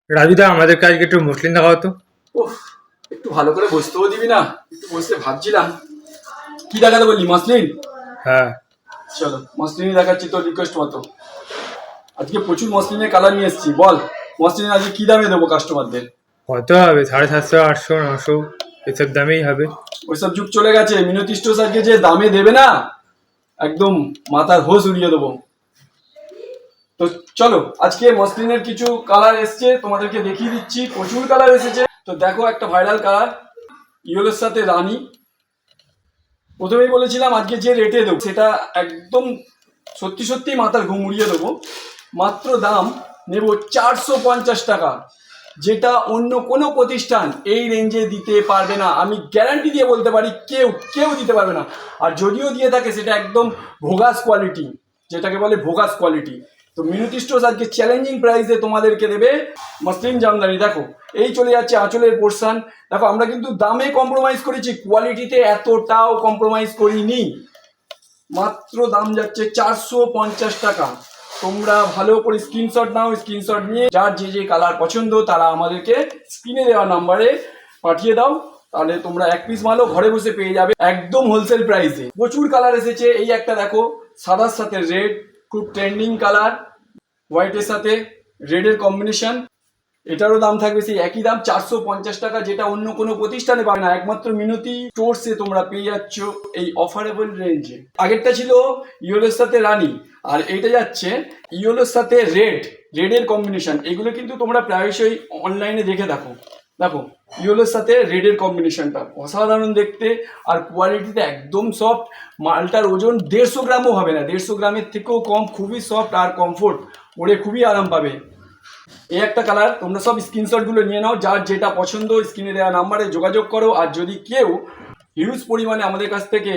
রাজুদা, আমাদের কাজকে একটু মসলিন দেখাও তো। ওহ, একটু ভালো করে বসতেও দিবি না? একটু বসতে ভাবছিলাম কি দেখাতে বললি, মসলিন? হ্যাঁ। চলো মসলিনই দেখাচ্ছি তোর রিকোয়েস্ট মতো। আজকে প্রচুর মসলিনের কালার নিয়ে এসেছি। বল মসলিন আজকে কি দামে দেবো কাস্টমারদের? কত হবে? 750, 800, 900 এসব দামেই হবে। ওইসব যুগ চলে গেছে। মিনতি স্টোর্স আজকে যে দামে দেবে না, একদম মাথার হোশ উড়িয়ে দেবো। তো চলো, আজকে মসলিনের কিছু কালার এসছে, তোমাদেরকে দেখিয়ে দিচ্ছি। প্রচুর কালার এসেছে। তো দেখো, একটা ভাইরাল কালার ইয়েলোর সাথে রানী। প্রথমেই বলেছিলাম আজকে যে রেটে দেবো সেটা একদম সত্যি সত্যি মাথার ঘুম উড়িয়ে দেবো। মাত্র দাম নেব 450 টাকা, যেটা অন্য কোনো প্রতিষ্ঠান এই রেঞ্জে দিতে পারবে না। আমি গ্যারান্টি দিয়ে বলতে পারি, কেউ কেউ দিতে পারবে না। আর যদিও দিয়ে থাকে সেটা একদম ভোগাস কোয়ালিটি, যেটাকে বলে ভোগাস কোয়ালিটি। তো মিনতি স্টোর্স আজকে চ্যালেঞ্জিং প্রাইসে তোমাদেরকে দেবে মসলিন জামদানি। দেখো, এই চলে যাচ্ছে আঁচলের পোর্শন। দেখো, আমরা কিন্তু দামে কম্প্রোমাইজ করেছি, কোয়ালিটিতে এতটাও কম্প্রোমাইজ করিনি। মাত্র দাম যাচ্ছে 450 টাকা। তোমরা ভালো করে স্ক্রিনশট নাও, স্ক্রিনশট নিয়ে যার যে যে কালার পছন্দ তারা আমাদেরকে স্ক্রিনে দেওয়া নাম্বারে পাঠিয়ে দাও। তাহলে তোমরা এক পিস মালও ঘরে বসে পেয়ে যাবে একদম হোলসেল প্রাইসে। প্রচুর কালার এসেছে। এই একটা দেখো, সাদার সাথে রেড, খুব ট্রেন্ডিং কালার। হোয়াইটের সাথে রেডের কম্বিনেশন। এটারও দাম থাকবে সেই একই দাম, 450 টাকা, যেটা অন্য কোনো প্রতিষ্ঠানে পাবে না। একমাত্র মিনতি স্টোরসে তোমরা পেয়ে যাচ্ছ এই অফারেবল রেঞ্জে। আগেরটা ছিল ইয়েলোর সাথে রানী, আর এইটা যাচ্ছে ইয়েলোর সাথে রেড, রেডের কম্বিনেশন। এগুলো কিন্তু তোমরা প্রায়শই অনলাইনে দেখে দেখো। দেখো, ইয়েলোর সাথে রেডের কম্বিনেশনটা অসাধারণ দেখতে, আর কোয়ালিটিতে একদম সফট। মালটার ওজন 150 গ্রামও হবে না, 150 গ্রামের থেকেও কম। খুবই সফট আর কমফোর্ট, পরে খুবই আরাম পাবে। এই একটা কালার। তোমরা সব স্ক্রিনশটগুলো নিয়ে নাও, যার যেটা পছন্দ স্ক্রিনে দেওয়া নাম্বারে যোগাযোগ করো। আর যদি কেউ হিউজ পরিমাণে আমাদের কাছ থেকে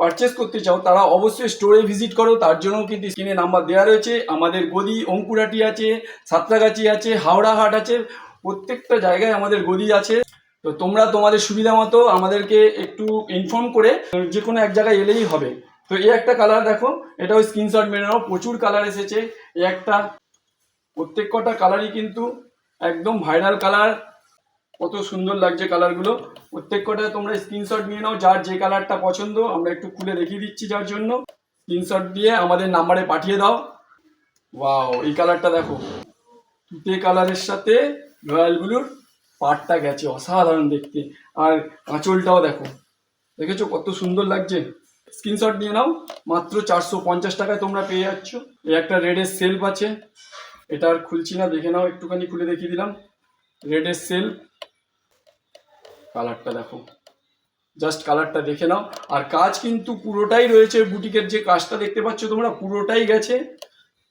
পারচেস করতে চাও, তারা অবশ্যই স্টোরে ভিজিট করো। তার জন্য কিন্তু স্ক্রিনে নাম্বার দেওয়া রয়েছে। আমাদের গদি অঙ্কুরাটি আছে, সাঁতরাগাছি আছে, হাওড়াহাট আছে, প্রত্যেকটা জায়গায় আমাদের গদি আছে। তো তোমরা তোমাদের সুবিধা মতো আমাদেরকে একটু ইনফর্ম করে যে কোনো এক জায়গায় এলেই হবে। তো এই একটা কালার দেখো, এটাও স্ক্রিনশট মেরে নাও। প্রচুর কালার এসেছে। এই একটা, প্রত্যেক কটা কালারই কিন্তু একদম ভাইরাল কালার। কত সুন্দর লাগছে কালারগুলো। প্রত্যেক কটা তোমরা স্ক্রিনশট নিয়ে নাও, যার যে কালারটা পছন্দ। আমরা একটু খুলে দেখিয়ে দিচ্ছি যার জন্য। স্ক্রিনশট দিয়ে আমাদের নাম্বারে পাঠিয়ে দাও। ওয়াও, এই কালারটা দেখো, তুতে কালারের সাথে রয়্যাল ব্লুর পাড়টা গেছে, অসাধারণ দেখতে। আর আঁচলটাও দেখো, দেখেছো কত সুন্দর লাগছে। স্ক্রিনশট নিয়ে নাও, মাত্র 450 টাকায় তোমরা পেয়ে যাচ্ছ। এই একটা রেডের সেলফ আছে, এটা আর খুলছি না, দেখে নাও। একটুখানি খুলে দেখিয়ে দিলাম। রেডের সেল, কালারটা দেখো, জাস্ট কালারটা দেখে নাও। আর কাজ কিন্তু পুরোটাই রয়েছে, বুটিকের যে কাজটা দেখতে পাচ্ছ তোমরা, পুরোটাই গেছে।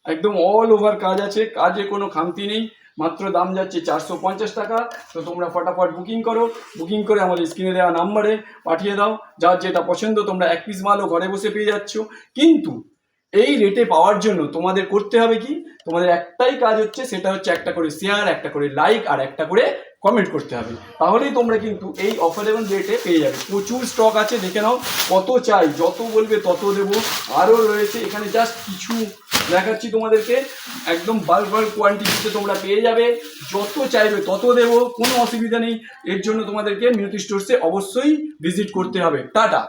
একদম অল ওভার কাজ আছে, কাজে কোনো খামতি নেই। মাত্র দাম যাচ্ছে 450 টাকা। তো তোমরা ফটাফট বুকিং করো। বুকিং করে আমাদের স্ক্রিনে দেওয়া নাম্বারে পাঠিয়ে দাও। যার যেটা পছন্দ তোমরা এক পিস মালও ঘরে বসে পেয়ে যাচ্ছ। কিন্তু এই রেটে পাওয়ার জন্য তোমাদের করতে হবে কি, তোমাদের একটাই কাজ হচ্ছে, সেটা হচ্ছে একটা করে শেয়ার, একটা করে লাইক, আর একটা করে কমেন্ট করতে হবে। তাহলেই তোমরা কিন্তু এই অফারেবল রেটে পেয়ে যাবে। প্রচুর স্টক আছে, দেখে নাও। কত চাই, যত বলবে তত দেবো। আরও রয়েছে এখানে, জাস্ট কিছু দেখাচ্ছি তোমাদেরকে। একদম বাল্ক কোয়ান্টিটিতে তোমরা পেয়ে যাবে। যত চাইবে তত দেবো, কোনো অসুবিধা নেই। এর জন্য তোমাদেরকে মিনতি স্টোরসে অবশ্যই ভিজিট করতে হবে। টাটা।